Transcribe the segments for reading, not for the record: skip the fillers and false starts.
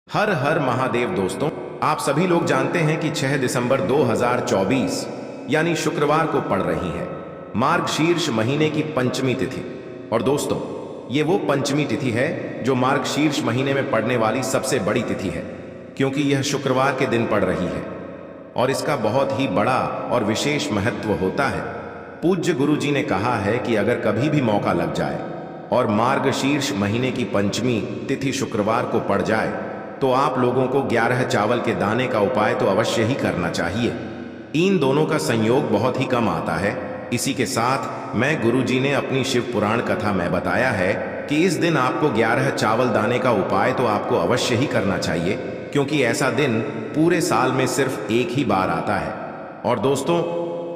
हर हर महादेव दोस्तों, आप सभी लोग जानते हैं कि 6 दिसंबर 2024 यानी शुक्रवार को पड़ रही है मार्गशीर्ष महीने की पंचमी तिथि। और दोस्तों, ये वो पंचमी तिथि है जो मार्गशीर्ष महीने में पड़ने वाली सबसे बड़ी तिथि है, क्योंकि यह शुक्रवार के दिन पड़ रही है और इसका बहुत ही बड़ा और विशेष महत्व होता है। पूज्य गुरु जी ने कहा है कि अगर कभी भी मौका लग जाए और मार्गशीर्ष महीने की पंचमी तिथि शुक्रवार को पड़ जाए तो आप लोगों को 11 चावल के दाने का उपाय तो अवश्य ही करना चाहिए। इन दोनों का संयोग बहुत ही कम आता है। इसी के साथ मैं गुरु जी ने अपनी शिव पुराण कथा में बताया है कि इस दिन आपको 11 चावल दाने का उपाय तो आपको अवश्य ही करना चाहिए, क्योंकि ऐसा दिन पूरे साल में सिर्फ एक ही बार आता है। और दोस्तों,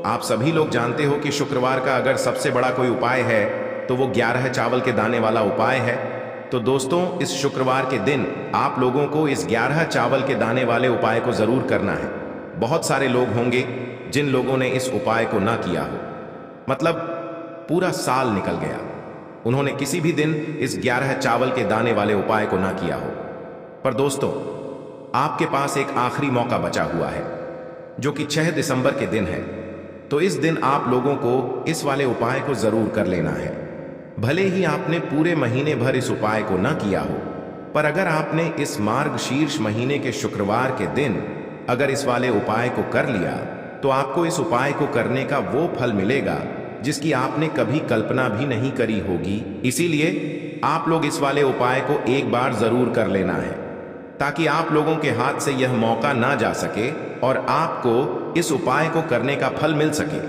आप सभी लोग जानते हो कि शुक्रवार का अगर सबसे बड़ा कोई उपाय है तो वो 11 चावल के दाने वाला उपाय है। तो दोस्तों, इस शुक्रवार के दिन आप लोगों को इस 11 चावल के दाने वाले उपाय को जरूर करना है। बहुत सारे लोग होंगे जिन लोगों ने इस उपाय को ना किया हो, मतलब पूरा साल निकल गया, उन्होंने किसी भी दिन इस 11 चावल के दाने वाले उपाय को ना किया हो। पर दोस्तों, आपके पास एक आखिरी मौका बचा हुआ है जो कि 6 दिसंबर के दिन है। तो इस दिन आप लोगों को इस वाले उपाय को जरूर कर लेना है। भले ही आपने पूरे महीने भर इस उपाय को न किया हो, पर अगर आपने इस मार्गशीर्ष महीने के शुक्रवार के दिन अगर इस वाले उपाय को कर लिया तो आपको इस उपाय को करने का वो फल मिलेगा जिसकी आपने कभी कल्पना भी नहीं करी होगी। इसीलिए आप लोग इस वाले उपाय को एक बार जरूर कर लेना है, ताकि आप लोगों के हाथ से यह मौका ना जा सके और आपको इस उपाय को करने का फल मिल सके।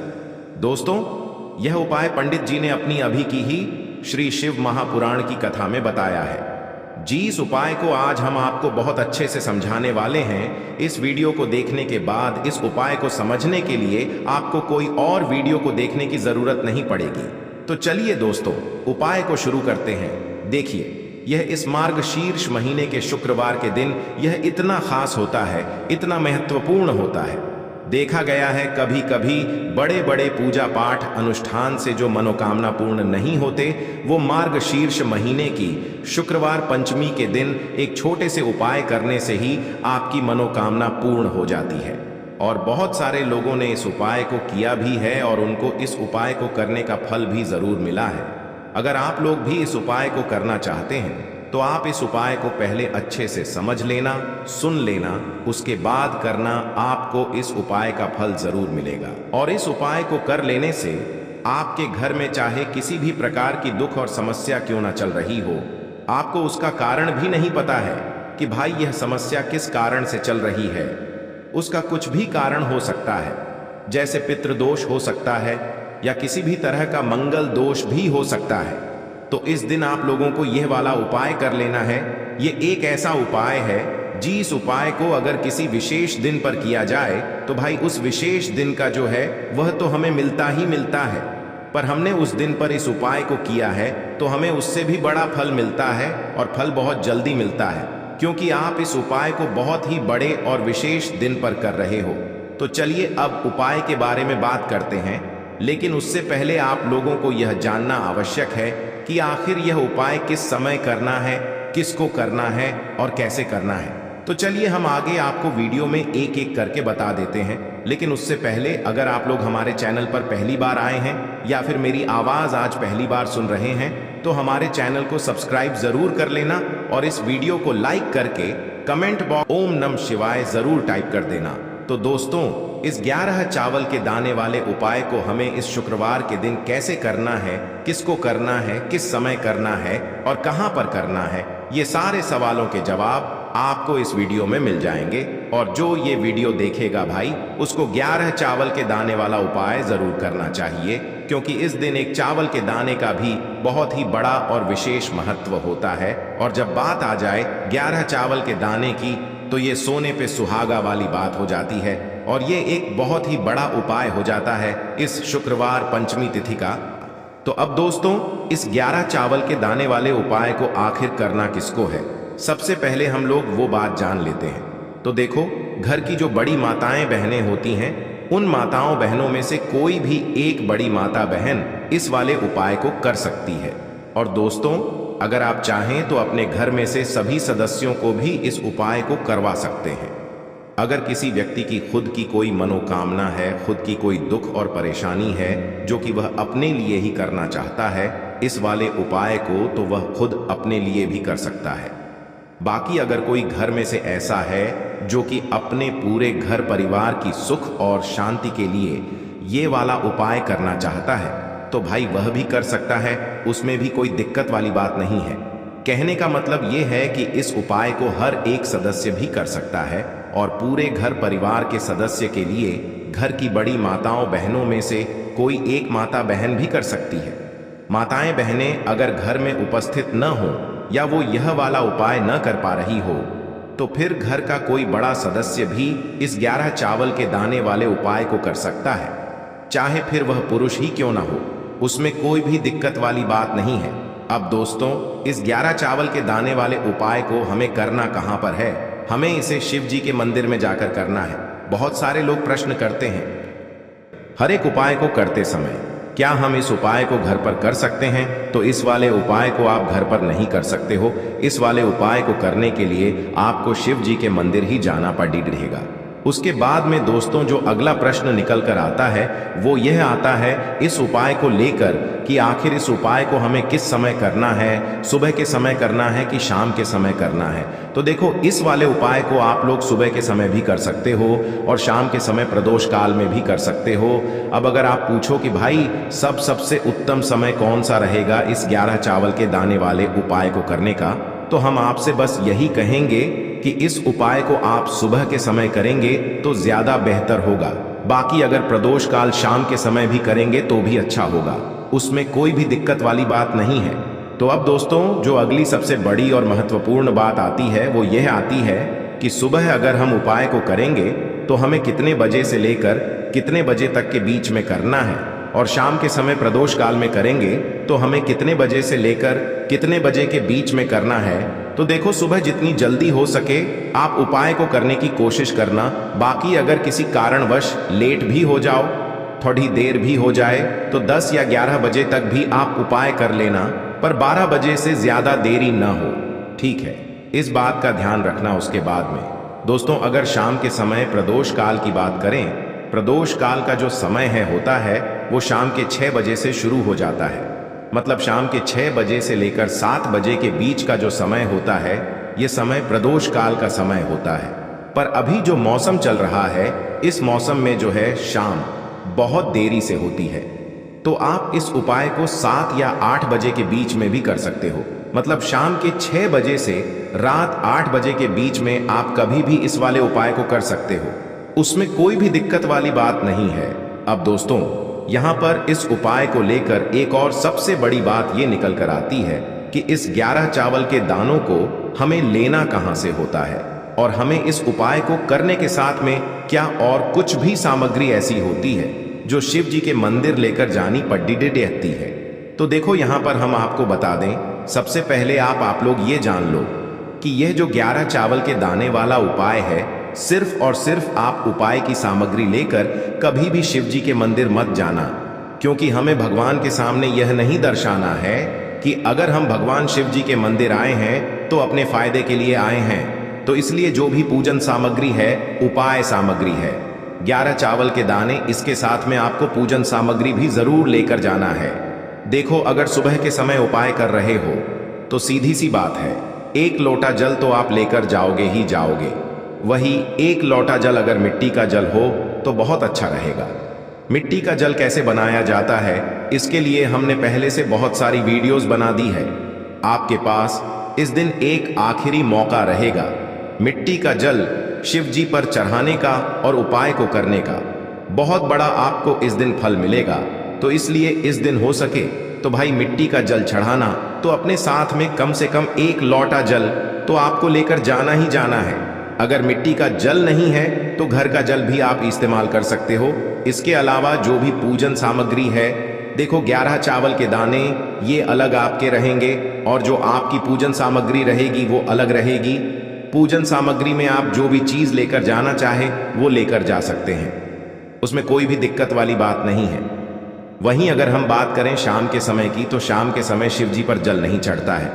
दोस्तों, यह उपाय पंडित जी ने अपनी अभी की ही श्री शिव महापुराण की कथा में बताया है। जी, इस उपाय को आज हम आपको बहुत अच्छे से समझाने वाले हैं। इस वीडियो को देखने के बाद इस उपाय को समझने के लिए आपको कोई और वीडियो को देखने की जरूरत नहीं पड़ेगी। तो चलिए दोस्तों, उपाय को शुरू करते हैं। देखिए, यह इस मार्गशीर्ष महीने के शुक्रवार के दिन यह इतना खास होता है, इतना महत्वपूर्ण होता है। देखा गया है कभी कभी बड़े बड़े पूजा पाठ अनुष्ठान से जो मनोकामना पूर्ण नहीं होते, वो मार्गशीर्ष महीने की शुक्रवार पंचमी के दिन एक छोटे से उपाय करने से ही आपकी मनोकामना पूर्ण हो जाती है। और बहुत सारे लोगों ने इस उपाय को किया भी है और उनको इस उपाय को करने का फल भी जरूर मिला है। अगर आप लोग भी इस उपाय को करना चाहते हैं तो आप इस उपाय को पहले अच्छे से समझ लेना, सुन लेना, उसके बाद करना, आपको इस उपाय का फल जरूर मिलेगा। और इस उपाय को कर लेने से आपके घर में चाहे किसी भी प्रकार की दुख और समस्या क्यों ना चल रही हो, आपको उसका कारण भी नहीं पता है कि भाई यह समस्या किस कारण से चल रही है, उसका कुछ भी कारण हो सकता है, जैसे पितृदोष हो सकता है या किसी भी तरह का मंगल दोष भी हो सकता है। तो इस दिन आप लोगों को यह वाला उपाय कर लेना है। ये एक ऐसा उपाय है जिस उपाय को अगर किसी विशेष दिन पर किया जाए तो भाई उस विशेष दिन का जो है वह तो हमें मिलता ही मिलता है, पर हमने उस दिन पर इस उपाय को किया है तो हमें उससे भी बड़ा फल मिलता है और फल बहुत जल्दी मिलता है, क्योंकि आप इस उपाय को बहुत ही बड़े और विशेष दिन पर कर रहे हो। तो चलिए अब उपाय के बारे में बात करते हैं, लेकिन उससे पहले आप लोगों को यह जानना आवश्यक है कि आखिर यह उपाय किस समय करना है, किसको करना है और कैसे करना है। तो चलिए हम आगे आपको वीडियो में एक एक करके बता देते हैं। लेकिन उससे पहले अगर आप लोग हमारे चैनल पर पहली बार आए हैं या फिर मेरी आवाज आज पहली बार सुन रहे हैं तो हमारे चैनल को सब्सक्राइब जरूर कर लेना और इस वीडियो को लाइक करके कमेंट बॉक्स ओम नमः शिवाय जरूर टाइप कर देना। तो दोस्तों, इस 11 चावल के दाने वाले उपाय को हमें इस शुक्रवार के दिन कैसे करना है, किसको करना है, किस समय करना है और कहां पर करना है, ये सारे सवालों के जवाब आपको इस वीडियो में मिल जाएंगे। और जो ये वीडियो देखेगा भाई, उसको 11 चावल के दाने वाला उपाय जरूर करना चाहिए, क्योंकि इस दिन एक चावल के दाने का भी बहुत ही बड़ा और विशेष महत्व होता है। और जब बात आ जाए 11 चावल के दाने की, तो ये सोने पे सुहागा वाली बात हो जाती है और ये एक बहुत ही बड़ा उपाय हो जाता है इस शुक्रवार पंचमी तिथि का। तो अब दोस्तों, इस 11 चावल के दाने वाले उपाय को आखिर करना किसको है, सबसे पहले हम लोग वो बात जान लेते हैं। तो देखो, घर की जो बड़ी माताएं बहनें होती हैं, उन माताओं बहनों में से कोई भी एक बड़ी माता बहन इस वाले उपाय को कर सकती है। और दोस्तों, अगर आप चाहें तो अपने घर में से सभी सदस्यों को भी इस उपाय को करवा सकते हैं। अगर किसी व्यक्ति की खुद की कोई मनोकामना है, खुद की कोई दुख और परेशानी है जो कि वह अपने लिए ही करना चाहता है इस वाले उपाय को, तो वह खुद अपने लिए भी कर सकता है। बाकी अगर कोई घर में से ऐसा है जो कि अपने पूरे घर परिवार की सुख और शांति के लिए ये वाला उपाय करना चाहता है तो भाई वह भी कर सकता है, उसमें भी कोई दिक्कत वाली बात नहीं है। कहने का मतलब ये है कि इस उपाय को हर एक सदस्य भी कर सकता है और पूरे घर परिवार के सदस्य के लिए घर की बड़ी माताओं बहनों में से कोई एक माता बहन भी कर सकती है। माताएं बहनें अगर घर में उपस्थित न हो या वो यह वाला उपाय न कर पा रही हो तो फिर घर का कोई बड़ा सदस्य भी इस 11 चावल के दाने वाले उपाय को कर सकता है, चाहे फिर वह पुरुष ही क्यों ना हो, उसमें कोई भी दिक्कत वाली बात नहीं है। अब दोस्तों, इस 11 चावल के दाने वाले उपाय को हमें करना कहां पर है? हमें इसे शिव जी के मंदिर में जाकर करना है। बहुत सारे लोग प्रश्न करते हैं हर एक उपाय को करते समय क्या हम इस उपाय को घर पर कर सकते हैं? तो इस वाले उपाय को आप घर पर नहीं कर सकते हो। इस वाले उपाय को करने के लिए आपको शिव जी के मंदिर ही जाना पड़ेगा। उसके बाद में दोस्तों जो अगला प्रश्न निकल कर आता है वो यह आता है इस उपाय को लेकर कि आखिर इस उपाय को हमें किस समय करना है, सुबह के समय करना है कि शाम के समय करना है? तो देखो, इस वाले उपाय को आप लोग सुबह के समय भी कर सकते हो और शाम के समय प्रदोष काल में भी कर सकते हो। अब अगर आप पूछो कि भाई सबसे उत्तम समय कौन सा रहेगा इस 11 चावल के दाने वाले उपाय को करने का, तो हम आपसे बस यही कहेंगे कि इस उपाय को आप सुबह के समय करेंगे तो ज्यादा बेहतर होगा। बाकी अगर प्रदोष काल शाम के समय भी करेंगे तो भी अच्छा होगा, उसमें कोई भी दिक्कत वाली बात नहीं है। तो अब दोस्तों जो अगली सबसे बड़ी और महत्वपूर्ण बात आती है वो यह आती है कि सुबह अगर हम उपाय को करेंगे तो हमें कितने बजे से लेकर कितने बजे तक के बीच में करना है, और शाम के समय प्रदोष काल में करेंगे तो हमें कितने बजे से लेकर कितने बजे के बीच में करना है। तो देखो, सुबह जितनी जल्दी हो सके आप उपाय को करने की कोशिश करना। बाकी अगर किसी कारणवश लेट भी हो जाओ, थोड़ी देर भी हो जाए, तो 10 या 11 बजे तक भी आप उपाय कर लेना, पर 12 बजे से ज्यादा देरी ना हो, ठीक है? इस बात का ध्यान रखना। उसके बाद में दोस्तों अगर शाम के समय प्रदोष काल की बात करें, प्रदोष काल का जो समय होता है वो शाम के 6 बजे से शुरू हो जाता है। मतलब शाम के 6 बजे से लेकर 7 बजे के बीच का जो समय होता है ये समय प्रदोष काल का समय होता है। पर अभी जो मौसम चल रहा है इस मौसम में जो है शाम बहुत देरी से होती है, तो आप इस उपाय को 7 या 8 बजे के बीच में भी कर सकते हो। मतलब शाम के 6 बजे से रात 8 बजे के बीच में आप कभी भी इस वाले उपाय को कर सकते हो, उसमें कोई भी दिक्कत वाली बात नहीं है। अब दोस्तों यहाँ पर इस उपाय को लेकर एक और सबसे बड़ी बात ये निकल कर आती है कि इस 11 चावल के दानों को हमें लेना कहाँ से होता है, और हमें इस उपाय को करने के साथ में क्या और कुछ भी सामग्री ऐसी होती है जो शिव जी के मंदिर लेकर जानी पड़ती है। तो देखो यहाँ पर हम आपको बता दें, सबसे पहले आप लोग ये जान लो कि यह जो 11 चावल के दाने वाला उपाय है, सिर्फ और सिर्फ आप उपाय की सामग्री लेकर कभी भी शिव जी के मंदिर मत जाना, क्योंकि हमें भगवान के सामने यह नहीं दर्शाना है कि अगर हम भगवान शिव जी के मंदिर आए हैं तो अपने फायदे के लिए आए हैं। तो इसलिए जो भी पूजन सामग्री है उपाय सामग्री है, 11 चावल के दाने, इसके साथ में आपको पूजन सामग्री भी जरूर लेकर जाना है। देखो, अगर सुबह के समय उपाय कर रहे हो तो सीधी सी बात है, 1 लोटा जल तो आप लेकर जाओगे ही जाओगे। वही 1 लोटा जल अगर मिट्टी का जल हो तो बहुत अच्छा रहेगा। मिट्टी का जल कैसे बनाया जाता है इसके लिए हमने पहले से बहुत सारी वीडियोस बना दी है। आपके पास इस दिन एक आखिरी मौका रहेगा मिट्टी का जल शिव जी पर चढ़ाने का और उपाय को करने का। बहुत बड़ा आपको इस दिन फल मिलेगा। तो इसलिए इस दिन हो सके तो भाई मिट्टी का जल चढ़ाना, तो अपने साथ में कम से कम 1 लोटा जल तो आपको लेकर जाना ही जाना है। अगर मिट्टी का जल नहीं है तो घर का जल भी आप इस्तेमाल कर सकते हो। इसके अलावा जो भी पूजन सामग्री है, देखो 11 चावल के दाने ये अलग आपके रहेंगे और जो आपकी पूजन सामग्री रहेगी वो अलग रहेगी। पूजन सामग्री में आप जो भी चीज लेकर जाना चाहे वो लेकर जा सकते हैं, उसमें कोई भी दिक्कत वाली बात नहीं है। वहीं अगर हम बात करें शाम के समय की, तो शाम के समय शिव जी पर जल नहीं चढ़ता है।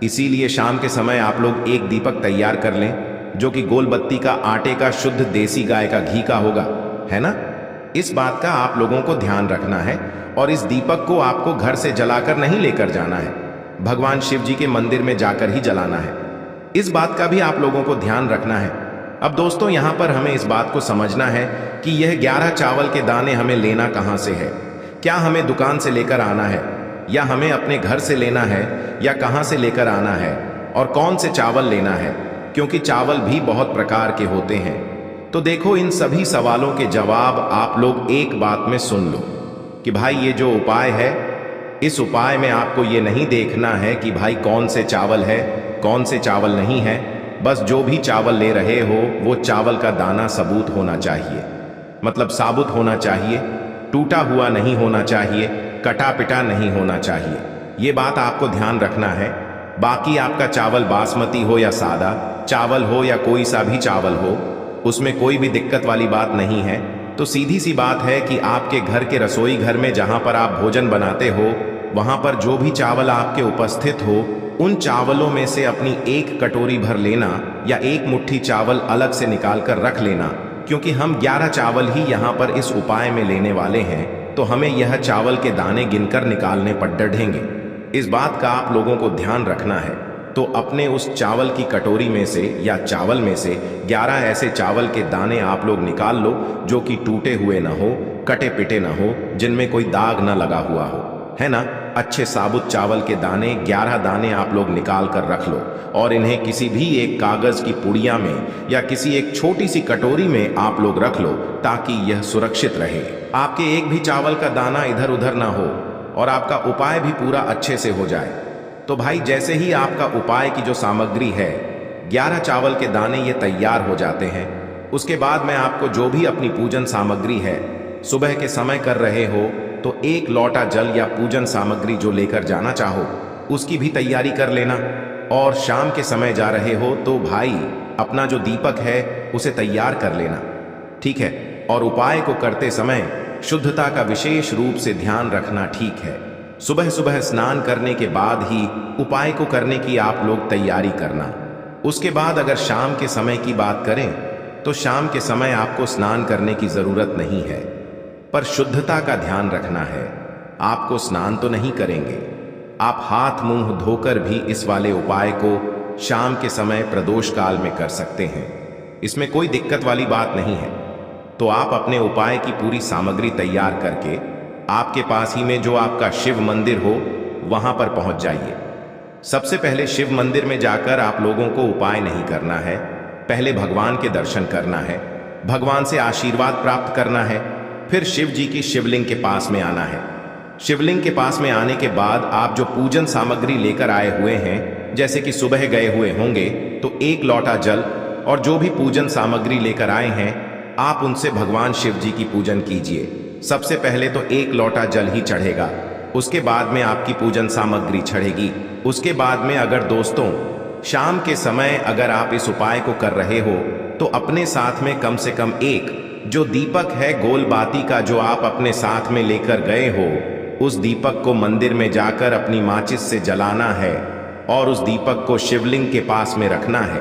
इसीलिए शाम के समय आप लोग एक दीपक तैयार कर लें, जो कि गोल बत्ती का आटे का शुद्ध देसी गाय का घी का होगा, है ना। इस बात का आप लोगों को ध्यान रखना है और इस दीपक को आपको घर से जलाकर नहीं लेकर जाना है, भगवान शिव जी के मंदिर में जाकर ही जलाना है। इस बात का भी आप लोगों को ध्यान रखना है। अब दोस्तों यहाँ पर हमें इस बात को समझना है कि यह 11 चावल के दाने हमें लेना कहाँ से है। क्या हमें दुकान से लेकर आना है, या हमें अपने घर से लेना है, या कहाँ से लेकर आना है, और कौन से चावल लेना है, क्योंकि चावल भी बहुत प्रकार के होते हैं। तो देखो, इन सभी सवालों के जवाब आप लोग एक बात में सुन लो कि भाई ये जो उपाय है, इस उपाय में आपको ये नहीं देखना है कि भाई कौन से चावल है, कौन से चावल नहीं है। बस जो भी चावल ले रहे हो वो चावल का दाना सबूत होना चाहिए, मतलब साबुत होना चाहिए, टूटा हुआ नहीं होना चाहिए, कटा पिटा नहीं होना चाहिए। ये बात आपको ध्यान रखना है। बाकी आपका चावल बासमती हो या सादा चावल हो या कोई सा भी चावल हो, उसमें कोई भी दिक्कत वाली बात नहीं है। तो सीधी सी बात है कि आपके घर के रसोई घर में जहां पर आप भोजन बनाते हो, वहां पर जो भी चावल आपके उपस्थित हो, उन चावलों में से अपनी एक कटोरी भर लेना या एक मुट्ठी चावल अलग से निकाल कर रख लेना, क्योंकि हम 11 चावल ही यहाँ पर इस उपाय में लेने वाले हैं। तो हमें यह चावल के दाने गिनकर निकालने पर डढ़ेंगे। इस बात का आप लोगों को ध्यान रखना है। तो अपने उस चावल की कटोरी में से या चावल में से 11 ऐसे चावल के दाने आप लोग निकाल लो, जो कि टूटे हुए ना हो, कटे पिटे ना हो, जिनमें कोई दाग ना लगा हुआ हो, है ना। अच्छे साबुत चावल के दाने 11 दाने आप लोग निकाल कर रख लो और इन्हें किसी भी एक कागज की पुड़िया में या किसी एक छोटी सी कटोरी में आप लोग रख लो, ताकि यह सुरक्षित रहे। आपके एक भी चावल का दाना इधर उधर ना हो और आपका उपाय भी पूरा अच्छे से हो जाए। तो भाई जैसे ही आपका उपाय की जो सामग्री है, 11 चावल के दाने ये तैयार हो जाते हैं, उसके बाद मैं आपको जो भी अपनी पूजन सामग्री है, सुबह के समय कर रहे हो तो एक लोटा जल या पूजन सामग्री जो लेकर जाना चाहो उसकी भी तैयारी कर लेना। और शाम के समय जा रहे हो तो भाई अपना जो दीपक है उसे तैयार कर लेना, ठीक है। और उपाय को करते समय शुद्धता का विशेष रूप से ध्यान रखना, ठीक है। सुबह सुबह स्नान करने के बाद ही उपाय को करने की आप लोग तैयारी करना। उसके बाद अगर शाम के समय की बात करें तो शाम के समय आपको स्नान करने की जरूरत नहीं है, पर शुद्धता का ध्यान रखना है। आपको स्नान तो नहीं करेंगे, आप हाथ मुंह धोकर भी इस वाले उपाय को शाम के समय प्रदोष काल में कर सकते हैं। इसमें कोई दिक्कत वाली बात नहीं है। तो आप अपने उपाय की पूरी सामग्री तैयार करके आपके पास ही में जो आपका शिव मंदिर हो वहां पर पहुंच जाइए। सबसे पहले शिव मंदिर में जाकर आप लोगों को उपाय नहीं करना है, पहले भगवान के दर्शन करना है, भगवान से आशीर्वाद प्राप्त करना है। फिर शिव जी की शिवलिंग के पास में आना है। शिवलिंग के पास में आने के बाद आप जो पूजन सामग्री लेकर आए हुए हैं, जैसे कि सुबह गए हुए होंगे तो एक लोटा जल और जो भी पूजन सामग्री लेकर आए हैं, आप उनसे भगवान शिव जी की पूजन कीजिए। सबसे पहले तो एक लोटा जल ही चढ़ेगा, उसके बाद में आपकी पूजन सामग्री चढ़ेगी। उसके बाद में अगर दोस्तों शाम के समय अगर आप इस उपाय को कर रहे हो तो अपने साथ में कम से कम एक जो दीपक है गोल बाती का, जो आप अपने साथ में लेकर गए हो, उस दीपक को मंदिर में जाकर अपनी माचिस से जलाना है और उस दीपक को शिवलिंग के पास में रखना है,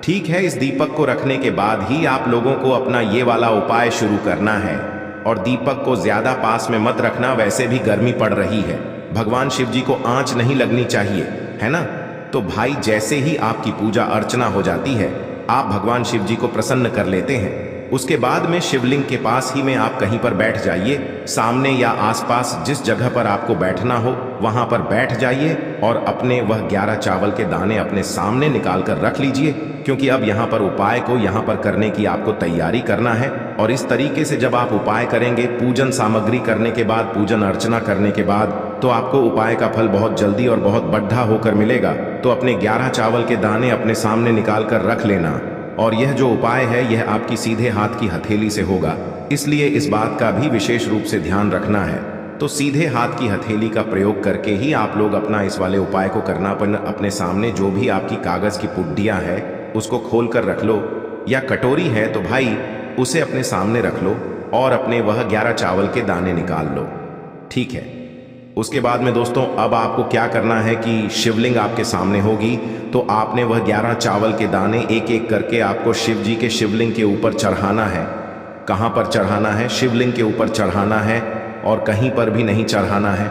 ठीक है। इस दीपक को रखने के बाद ही आप लोगों को अपना ये वाला उपाय शुरू करना है। और दीपक को ज्यादा पास में मत रखना, वैसे भी गर्मी पड़ रही है, भगवान शिव जी को आंच नहीं लगनी चाहिए, है ना। तो भाई जैसे ही आपकी पूजा अर्चना हो जाती है, आप भगवान शिव जी को प्रसन्न कर लेते हैं। उसके बाद में शिवलिंग के पास ही में आप कहीं पर बैठ जाइए, सामने या आसपास जिस जगह पर आपको बैठना हो वहां पर बैठ जाइए और अपने वह 11 चावल के दाने अपने सामने निकाल कर रख लीजिए, क्योंकि अब यहाँ पर उपाय को यहाँ पर करने की आपको तैयारी करना है। और इस तरीके से जब आप उपाय करेंगे, पूजन सामग्री करने के बाद, पूजन अर्चना करने के बाद, तो आपको उपाय का फल बहुत जल्दी और बहुत बढ़ा होकर मिलेगा। तो अपने 11 चावल के दाने अपने सामने निकाल कर रख लेना। और यह जो उपाय है यह आपकी सीधे हाथ की हथेली से होगा, इसलिए इस बात का भी विशेष रूप से ध्यान रखना है। तो सीधे हाथ की हथेली का प्रयोग करके ही आप लोग अपना इस वाले उपाय को करना। अपने सामने जो भी आपकी कागज की पुड्डियां है उसको खोल कर रख लो, या कटोरी है तो भाई उसे अपने सामने रख लो और अपने वह 11 चावल के दाने निकाल लो, ठीक है। उसके बाद में दोस्तों अब आपको क्या करना है कि शिवलिंग आपके सामने होगी, तो आपने वह 11 चावल के दाने एक एक करके आपको शिव जी के शिवलिंग के ऊपर चढ़ाना है। कहाँ पर चढ़ाना है? शिवलिंग के ऊपर चढ़ाना है और कहीं पर भी नहीं चढ़ाना है।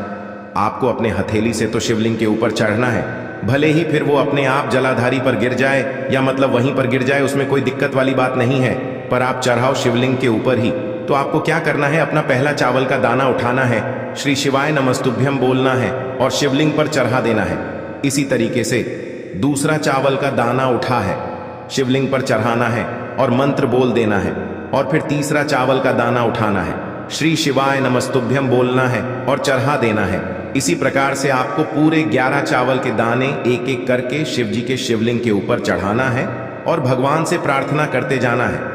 आपको अपने हथेली से तो शिवलिंग के ऊपर चढ़ना है, भले ही फिर वो अपने आप जलाधारी पर गिर जाए या मतलब वहीं पर गिर जाए, उसमें कोई दिक्कत वाली बात नहीं है, पर आप चढ़ाओ शिवलिंग के ऊपर ही। तो आपको क्या करना है? अपना पहला चावल का दाना उठाना है, श्री शिवाय नमस्तुभ्यम बोलना है और शिवलिंग पर चढ़ा देना है। इसी तरीके से दूसरा चावल का दाना उठा है, शिवलिंग पर चढ़ाना है और मंत्र बोल देना है। और फिर तीसरा चावल का दाना उठाना है, श्री शिवाय नमस्तुभ्यम बोलना है और चढ़ा देना है। इसी प्रकार से आपको पूरे 11 चावल के दाने एक एक करके शिव जी के शिवलिंग के ऊपर चढ़ाना है और भगवान से प्रार्थना करते जाना है।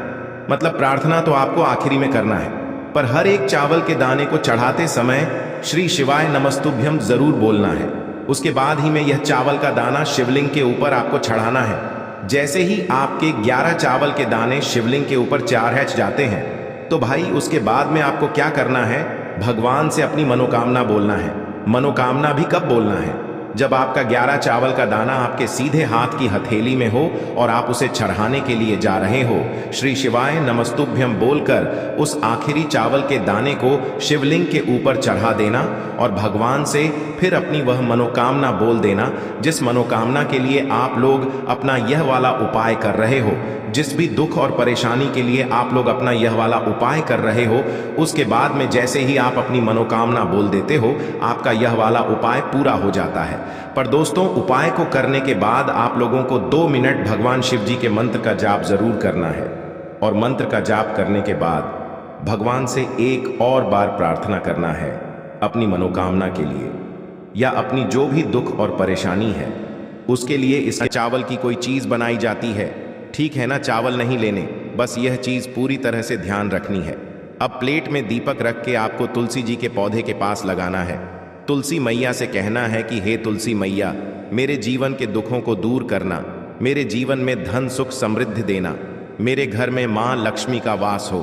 मतलब प्रार्थना तो आपको आखिरी में करना है, पर हर एक चावल के दाने को चढ़ाते समय श्री शिवाय नमस्तुभ्यम जरूर बोलना है। उसके बाद ही में यह चावल का दाना शिवलिंग के ऊपर आपको चढ़ाना है। जैसे ही आपके 11 चावल के दाने शिवलिंग के ऊपर चढ़ जाते हैं, तो भाई उसके बाद में आपको क्या करना है? भगवान से अपनी मनोकामना बोलना है। मनोकामना भी कब बोलना है? जब आपका 11 चावल का दाना आपके सीधे हाथ की हथेली में हो और आप उसे चढ़ाने के लिए जा रहे हो। श्री शिवाय नमस्तुभ्यम बोलकर उस आखिरी चावल के दाने को शिवलिंग के ऊपर चढ़ा देना और भगवान से फिर अपनी वह मनोकामना बोल देना, जिस मनोकामना के लिए आप लोग अपना यह वाला उपाय कर रहे हो। जिस भी दुख और परेशानी के लिए आप लोग अपना यह वाला उपाय कर रहे हो, उसके बाद में जैसे ही आप अपनी मनोकामना बोल देते हो, आपका यह वाला उपाय पूरा हो जाता है। पर दोस्तों, उपाय को करने के बाद आप लोगों को 2 मिनट भगवान शिव जी के मंत्र का जाप जरूर करना है और मंत्र का जाप करने के बाद भगवान से एक और बार प्रार्थना करना है अपनी मनोकामना के लिए या अपनी जो भी दुख और परेशानी है उसके लिए। इस चावल की कोई चीज बनाई जाती है, ठीक है ना? चावल नहीं लेने, बस यह चीज पूरी तरह से ध्यान रखनी है। अब प्लेट में दीपक रख के आपको तुलसी जी के पौधे के पास लगाना है। तुलसी मैया से कहना है कि हे तुलसी मैया, मेरे जीवन के दुखों को दूर करना, मेरे जीवन में धन सुख समृद्धि देना, मेरे घर में माँ लक्ष्मी का वास हो,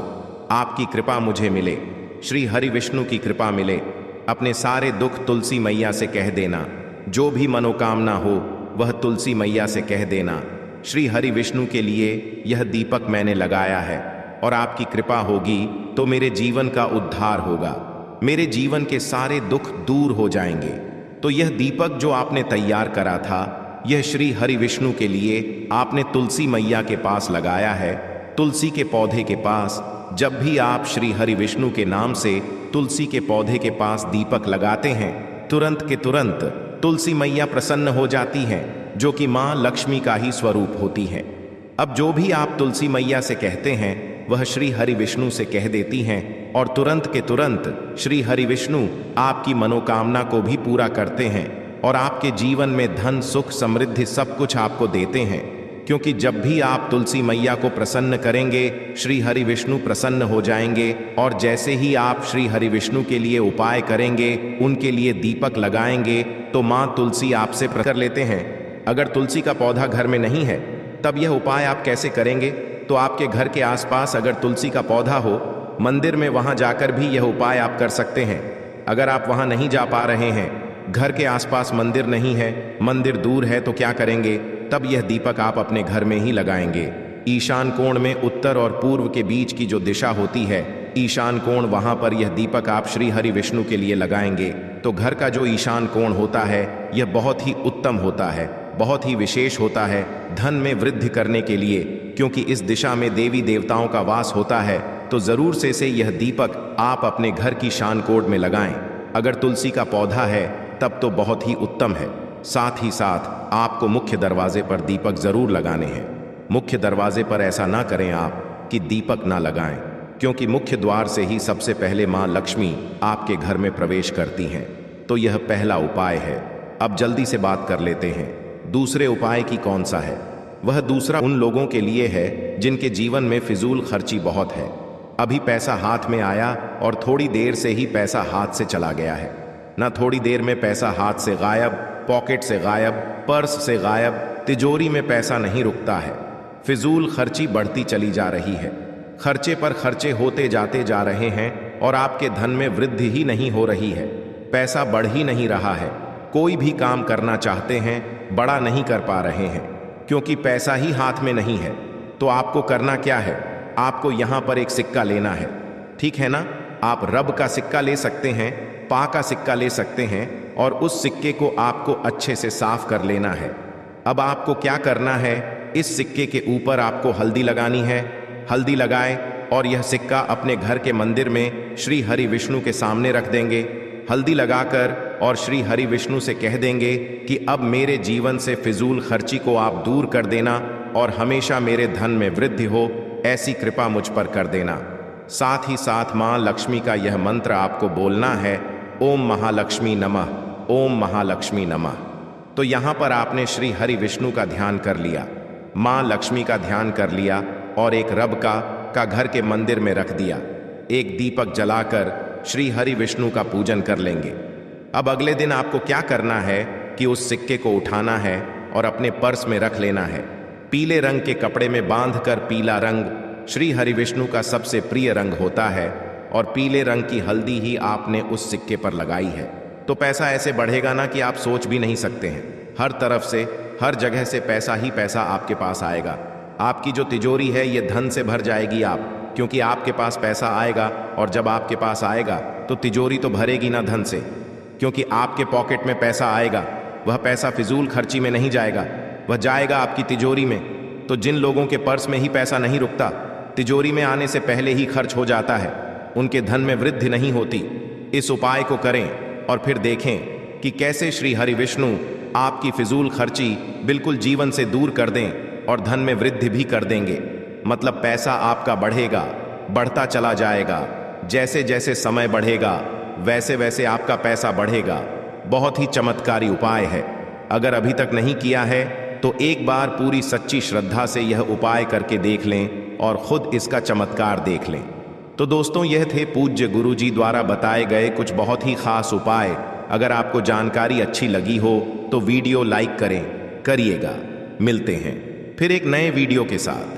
आपकी कृपा मुझे मिले, श्री हरि विष्णु की कृपा मिले। अपने सारे दुख तुलसी मैया से कह देना, जो भी मनोकामना हो वह तुलसी मैया से कह देना। श्री हरि विष्णु के लिए यह दीपक मैंने लगाया है और आपकी कृपा होगी तो मेरे जीवन का उद्धार होगा, मेरे जीवन के सारे दुख दूर हो जाएंगे। तो यह दीपक जो आपने तैयार करा था, यह श्री हरि विष्णु के लिए आपने तुलसी मैया के पास लगाया है, तुलसी के पौधे के पास। जब भी आप श्री हरि विष्णु के नाम से तुलसी के पौधे के पास दीपक लगाते हैं, तुरंत के तुरंत तुलसी मैया प्रसन्न हो जाती हैं, जो कि माँ लक्ष्मी का ही स्वरूप होती हैं। अब जो भी आप तुलसी मैया से कहते हैं वह श्री हरि विष्णु से कह देती हैं और तुरंत के तुरंत श्री हरि विष्णु आपकी मनोकामना को भी पूरा करते हैं और आपके जीवन में धन सुख समृद्धि सब कुछ आपको देते हैं। क्योंकि जब भी आप तुलसी मैया को प्रसन्न करेंगे, श्री हरि विष्णु प्रसन्न हो जाएंगे और जैसे ही आप श्री हरि विष्णु के लिए उपाय करेंगे, उनके लिए दीपक लगाएंगे, तो माँ तुलसी आपसे कर लेते हैं। अगर तुलसी का पौधा घर में नहीं है तब यह उपाय आप कैसे करेंगे? तो आपके घर के आसपास अगर तुलसी का पौधा हो, मंदिर में वहां जाकर भी यह उपाय आप कर सकते हैं। अगर आप वहां नहीं जा पा रहे हैं, घर के आसपास मंदिर नहीं है, मंदिर दूर है, तो क्या करेंगे? तब यह दीपक आप अपने घर में ही लगाएंगे। ईशान कोण में उत्तर और पूर्व के बीच की जो दिशा होती है, ईशान कोण, वहां पर यह दीपक आप श्री हरि विष्णु के लिए लगाएंगे। तो घर का जो ईशान कोण होता है यह बहुत ही उत्तम होता है, बहुत ही विशेष होता है धन में वृद्धि करने के लिए, क्योंकि इस दिशा में देवी देवताओं का वास होता है। तो जरूर से यह दीपक आप अपने घर की शान कोण में लगाएं। अगर तुलसी का पौधा है तब तो बहुत ही उत्तम है। साथ ही साथ आपको मुख्य दरवाजे पर दीपक जरूर लगाने हैं। मुख्य दरवाजे पर ऐसा ना करें आप कि दीपक ना लगाएं, क्योंकि मुख्य द्वार से ही सबसे पहले माँ लक्ष्मी आपके घर में प्रवेश करती हैं। तो यह पहला उपाय है। अब जल्दी से बात कर लेते हैं दूसरे उपाय की कौन सा है। वह दूसरा उन लोगों के लिए है जिनके जीवन में फिजूल खर्ची बहुत है। अभी पैसा हाथ में आया और थोड़ी देर से ही पैसा हाथ से चला गया है, ना थोड़ी देर में पैसा हाथ से गायब, पॉकेट से गायब, पर्स से गायब, तिजोरी में पैसा नहीं रुकता है। फिजूल खर्ची बढ़ती चली जा रही है, खर्चे पर खर्चे होते जाते जा रहे हैं और आपके धन में वृद्धि ही नहीं हो रही है। पैसा बढ़ ही नहीं रहा है। कोई भी काम करना चाहते हैं, बड़ा नहीं कर पा रहे हैं, क्योंकि पैसा ही हाथ में नहीं है। तो आपको करना क्या है? आपको यहां पर एक सिक्का लेना है, ठीक है ना? आप रब का सिक्का ले सकते हैं, पा का सिक्का ले सकते हैं, और उस सिक्के को आपको अच्छे से साफ कर लेना है। अब आपको क्या करना है, इस सिक्के के ऊपर आपको हल्दी लगानी है। हल्दी लगाए और यह सिक्का अपने घर के मंदिर में श्री हरि विष्णु के सामने रख देंगे। हल्दी लगाकर और श्री हरि विष्णु से कह देंगे कि अब मेरे जीवन से फिजूल खर्ची को आप दूर कर देना और हमेशा मेरे धन में वृद्धि हो, ऐसी कृपा मुझ पर कर देना। साथ ही साथ मां लक्ष्मी का यह मंत्र आपको बोलना है, ओम महालक्ष्मी नमः, ओम महालक्ष्मी नमः। तो यहां पर आपने श्री हरि विष्णु का ध्यान कर लिया, मां लक्ष्मी का ध्यान कर लिया और एक रब का घर के मंदिर में रख दिया। एक दीपक जलाकर श्री हरि विष्णु का पूजन कर लेंगे। अब अगले दिन आपको क्या करना है कि उस सिक्के को उठाना है और अपने पर्स में रख लेना है। पीले रंग के कपड़े में बांधकर, पीला रंग श्री हरि विष्णु का सबसे प्रिय रंग होता है, और पीले रंग की हल्दी ही आपने उस सिक्के पर लगाई है। तो पैसा ऐसे बढ़ेगा ना कि आप सोच भी नहीं सकते हैं। हर तरफ से, हर जगह से पैसा ही पैसा आपके पास आएगा। आपकी जो तिजोरी है ये धन से भर जाएगी आप, क्योंकि आपके पास पैसा आएगा, और जब आपके पास आएगा तो तिजोरी तो भरेगी ना धन से, क्योंकि आपके पॉकेट में पैसा आएगा। वह पैसा फिजूल खर्ची में नहीं जाएगा, वह जाएगा आपकी तिजोरी में। तो जिन लोगों के पर्स में ही पैसा नहीं रुकता, तिजोरी में आने से पहले ही खर्च हो जाता है, उनके धन में वृद्धि नहीं होती। इस उपाय को करें और फिर देखें कि कैसे श्री हरि विष्णु आपकी फिजूल खर्ची बिल्कुल जीवन से दूर कर दें और धन में वृद्धि भी कर देंगे। मतलब पैसा आपका बढ़ेगा, बढ़ता चला जाएगा। जैसे जैसे समय बढ़ेगा वैसे वैसे आपका पैसा बढ़ेगा। बहुत ही चमत्कारी उपाय है। अगर अभी तक नहीं किया है तो एक बार पूरी सच्ची श्रद्धा से यह उपाय करके देख लें और खुद इसका चमत्कार देख लें। तो दोस्तों, यह थे पूज्य गुरुजी द्वारा बताए गए कुछ बहुत ही खास उपाय। अगर आपको जानकारी अच्छी लगी हो तो वीडियो लाइक करिएगा। मिलते हैं फिर एक नए वीडियो के साथ।